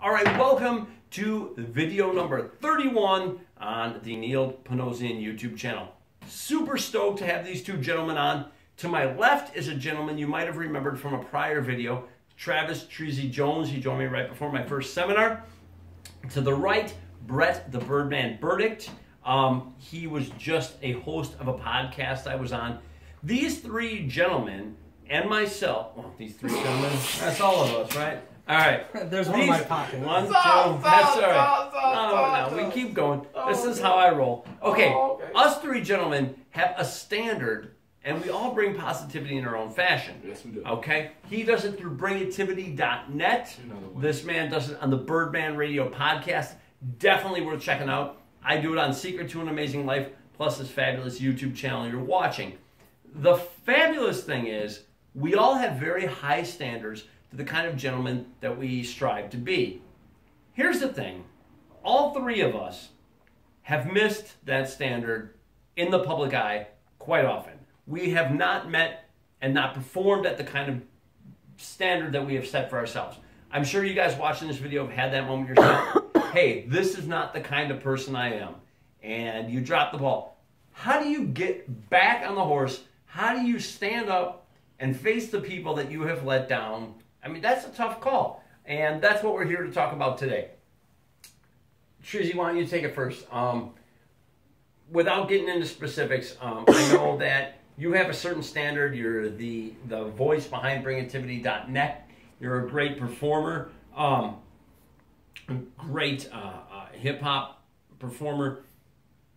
All right, welcome to video number 31 on the Neil Panosian YouTube channel. Super stoked to have these two gentlemen on. To my left is a gentleman you might have remembered from a prior video, Travis Treasy Jones. He joined me right before my first seminar. To the right, Brett the Birdman Burdick. He was just a host of a podcast I was on. These three gentlemen and myself, well, these three gentlemen, that's all of us, right? All right. There's one in my pocket. One, two, that's all right. No, we keep going. This is how I roll. Okay, us three gentlemen have a standard, and we all bring positivity in our own fashion. Yes, we do. Okay? He does it through bringativity.net. This man does it on the Birdman Radio podcast. Definitely worth checking out. I do it on Secret to an Amazing Life, plus this fabulous YouTube channel you're watching. The fabulous thing is, we all have very high standards to the kind of gentleman that we strive to be. Here's the thing. All three of us have missed that standard in the public eye quite often. We have not met and not performed at the kind of standard that we have set for ourselves. I'm sure you guys watching this video have had that moment yourself. Hey, this is not the kind of person I am. And you drop the ball. How do you get back on the horse? How do you stand up and face the people that you have let down? I mean, that's a tough call. And that's what we're here to talk about today. Treasy, why don't you take it first? Without getting into specifics, I know that you have a certain standard. You're the voice behind bringativity.net. You're a great performer, great hip-hop performer.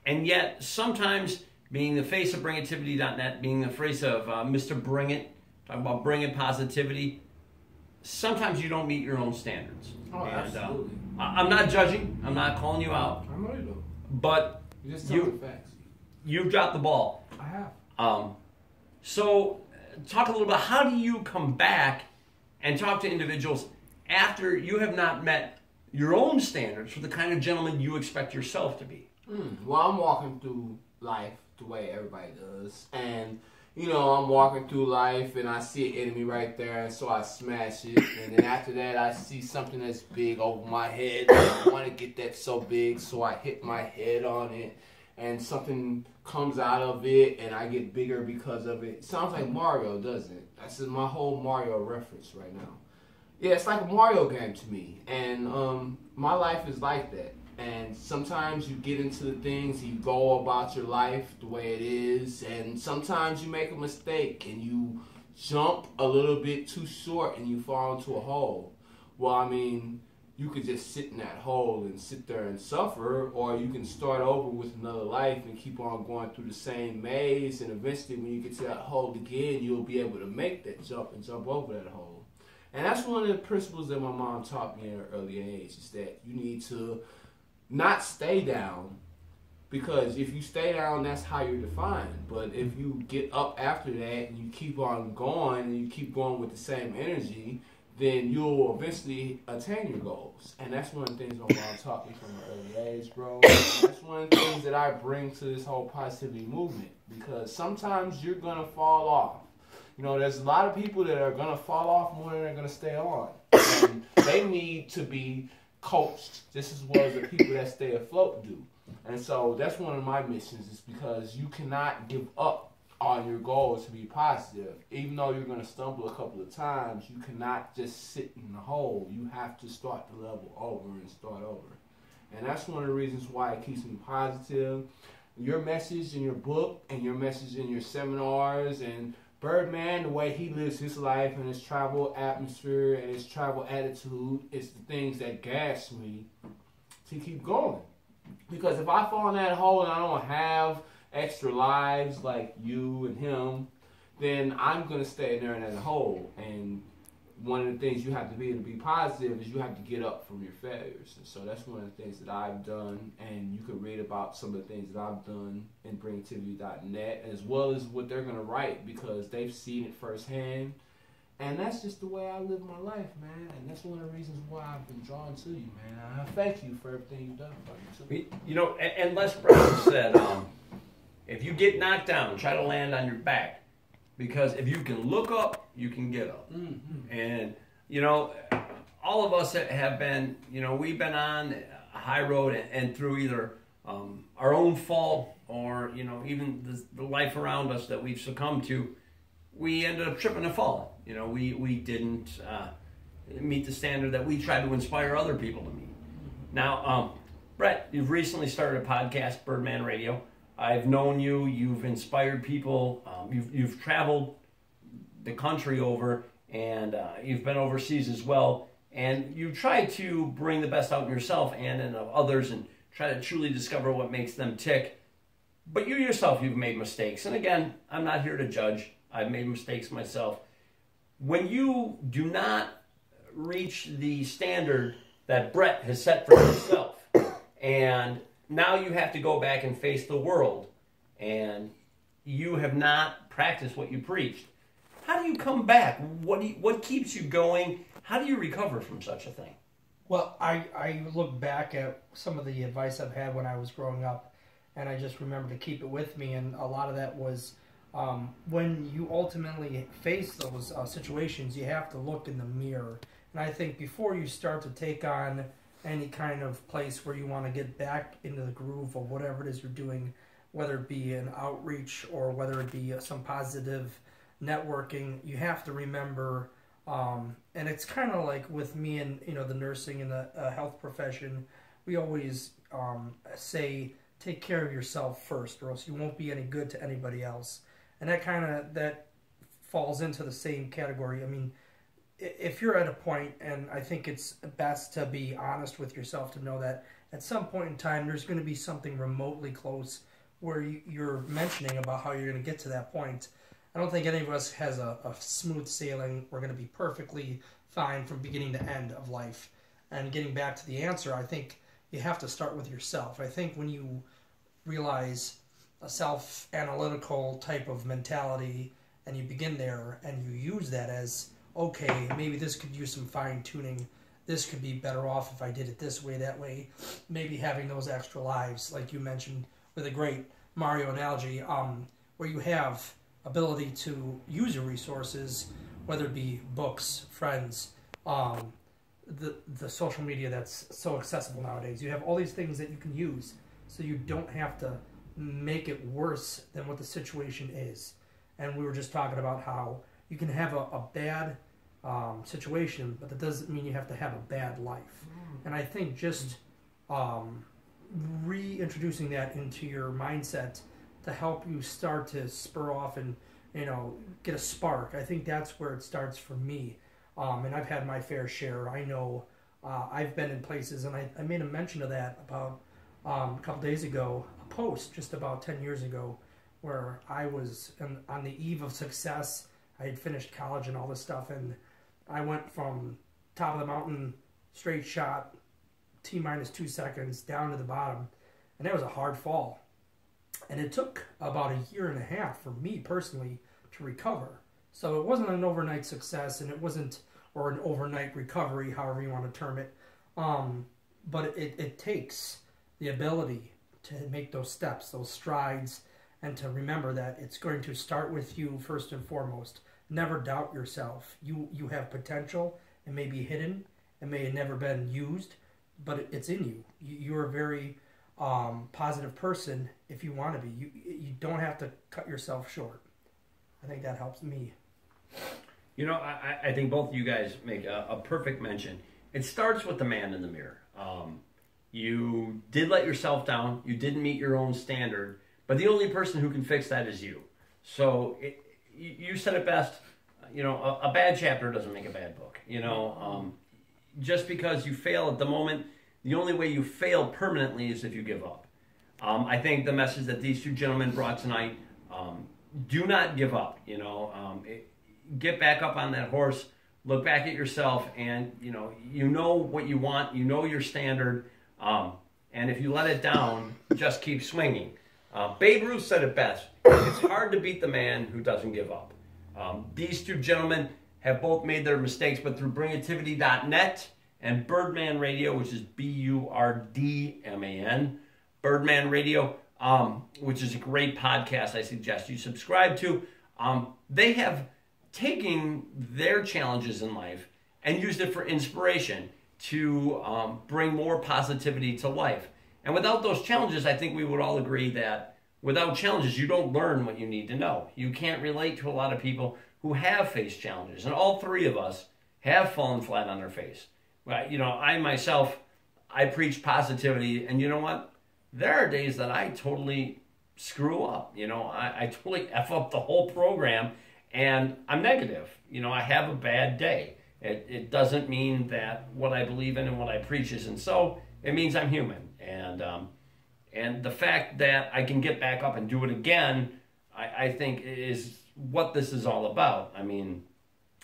And yet, sometimes being the face of bringativity.net, being the face of Mr. Bring It, talking about bringing positivity, sometimes you don't meet your own standards. Oh, and, absolutely. I'm not judging. I'm not calling you out. I know you don't. But You just tell the facts. you've dropped the ball. I have. So talk a little bit, how do you come back and talk to individuals after you have not met your own standards for the kind of gentleman you expect yourself to be? Well, I'm walking through life the way everybody does. And, you know, I'm walking through life and I see an enemy right there, and so I smash it. And then after that, I see something that's big over my head. And I want to get that so big, so I hit my head on it. And something comes out of it, and I get bigger because of it. Sounds like Mario, doesn't it? That's my whole Mario reference right now. Yeah, it's like a Mario game to me. And my life is like that. And sometimes you get into the things, you go about your life the way it is, and sometimes you make a mistake and you jump a little bit too short and you fall into a hole. Well, I mean, you could just sit in that hole and sit there and suffer, or you can start over with another life and keep on going through the same maze, and eventually when you get to that hole again, you'll be able to make that jump and jump over that hole. And that's one of the principles that my mom taught me at an early age, is that you need to not stay down, because if you stay down, that's how you're defined. But if you get up after that and you keep on going and you keep going with the same energy, then you'll eventually attain your goals. And that's one of the things my mom taught me from an early age, bro. And that's one of the things that I bring to this whole positivity movement, because sometimes you're going to fall off. You know, there's a lot of people that are going to fall off more than they're going to stay on. And they need to be coached just as well as the people that stay afloat do. And so that's one of my missions, is because you cannot give up on your goals to be positive. Even though you're going to stumble a couple of times, you cannot just sit in the hole. You have to start the level over and start over. And that's one of the reasons why it keeps me positive. Your message in your book and your message in your seminars, and Birdman, the way he lives his life and his travel atmosphere and his travel attitude, is the things that gas me to keep going. Because if I fall in that hole and I don't have extra lives like you and him, then I'm going to stay there in that hole. And one of the things you have to be positive is you have to get up from your failures. And so that's one of the things that I've done, and you can read about some of the things that I've done in bringativity.net, as well as what they're going to write, because they've seen it firsthand. And that's just the way I live my life, man. And that's one of the reasons why I've been drawn to you, man. I thank you for everything you've done for me, too. You know, and Les Brown said, if you get knocked down, try to land on your back. Because if you can look up, you can get up. And, you know, all of us have been, we've been on a high road and through either our own fault or, even the life around us that we've succumbed to, we ended up tripping and falling. We didn't meet the standard that we tried to inspire other people to meet. Now, Brett, you've recently started a podcast, Birdman Radio. I've known you. You've inspired people. You've traveled the country over, and you've been overseas as well. And you try to bring the best out in yourself and in others and try to truly discover what makes them tick. But you yourself, you've made mistakes. And again, I'm not here to judge. I've made mistakes myself. When you do not reach the standard that Brett has set for himself, and now you have to go back and face the world, and you have not practiced what you preached, how do you come back? What keeps you going? How do you recover from such a thing? Well, I look back at some of the advice I've had when I was growing up, and I just remember to keep it with me, and a lot of that was when you ultimately face those situations, you have to look in the mirror. And I think before you start to take on any kind of place where you want to get back into the groove of whatever it is you're doing, whether it be an outreach or whether it be some positive networking, you have to remember, and it's kind of like with me and the nursing and the health profession, we always say take care of yourself first, or else you won't be any good to anybody else. And that falls into the same category. I mean, if you're at a point, and I think it's best to be honest with yourself to know that at some point in time there's going to be something remotely close where you're mentioning about how you're going to get to that point. I don't think any of us has a smooth sailing. We're going to be perfectly fine from beginning to end of life. And getting back to the answer, I think you have to start with yourself. I think when you realize a self-analytical type of mentality and you begin there and you use that as, okay, maybe this could use some fine-tuning. This could be better off if I did it this way, that way. Maybe having those extra lives, like you mentioned with a great Mario analogy, where you have ability to use your resources, whether it be books, friends, the social media that's so accessible nowadays. You have all these things that you can use, so you don't have to make it worse than what the situation is. And we were just talking about how you can have a bad situation, but that doesn't mean you have to have a bad life. And I think just reintroducing that into your mindset to help you start to spur off and get a spark. I think that's where it starts for me. And I've had my fair share. I know I've been in places, and I made a mention of that about a couple days ago, a post just about 10 years ago, where I was on the eve of success. I had finished college and all this stuff, and I went from top of the mountain, straight shot, T-minus 2 seconds, down to the bottom, and that was a hard fall. And it took about a year and a half for me personally to recover. So it wasn't an overnight success, and it wasn't, or an overnight recovery, however you want to term it. But it takes the ability to make those steps, those strides, and to remember that it's going to start with you first and foremost. Never doubt yourself. You have potential. It may be hidden. It may have never been used, but it's in you. You're a very positive person if you want to be. You don't have to cut yourself short. I think that helps me. I think both of you guys make a perfect mention. It starts with the man in the mirror. You did let yourself down. You didn't meet your own standard. But the only person who can fix that is you. So you said it best. A bad chapter doesn't make a bad book. Just because you fail at the moment, the only way you fail permanently is if you give up. I think the message that these two gentlemen brought tonight, do not give up. Get back up on that horse. Look back at yourself, and you know what you want. You know your standard. And if you let it down, just keep swinging. Babe Ruth said it best. It's hard to beat the man who doesn't give up. These two gentlemen have both made their mistakes, but through bringativity.net and Birdman Radio, which is Burdman, Birdman Radio, which is a great podcast I suggest you subscribe to. They have taken their challenges in life and used it for inspiration to bring more positivity to life. And without those challenges, I think we would all agree that without challenges, you don't learn what you need to know. You can't relate to a lot of people who have faced challenges. And all three of us have fallen flat on their face. You know, I myself, I preach positivity. And you know what? There are days that I totally screw up. You know, I totally F up the whole program. And I'm negative. You know, I have a bad day. It doesn't mean that what I believe in and what I preach isn't so. It means I'm human. And the fact that I can get back up and do it again, I think is what this is all about. I mean,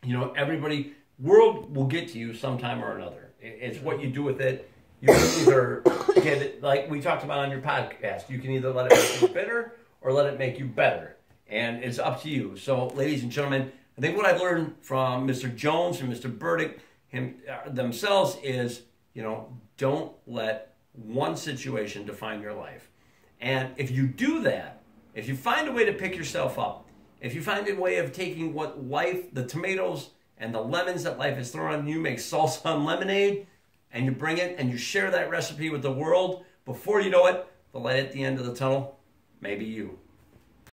you know, everybody, world will get to you sometime or another. It's what you do with it. You can either get it, like we talked about on your podcast, you can either let it make you bitter or let it make you better. And it's up to you. So, ladies and gentlemen, I think what I've learned from Mr. Jones and Mr. Burdick themselves is, you know, don't let one situation define your life. And if you do that, if you find a way to pick yourself up, if you find a way of taking what life, the tomatoes and the lemons that life has thrown on you, make salsa and lemonade, and you bring it and you share that recipe with the world, before you know it, the light at the end of the tunnel may be you.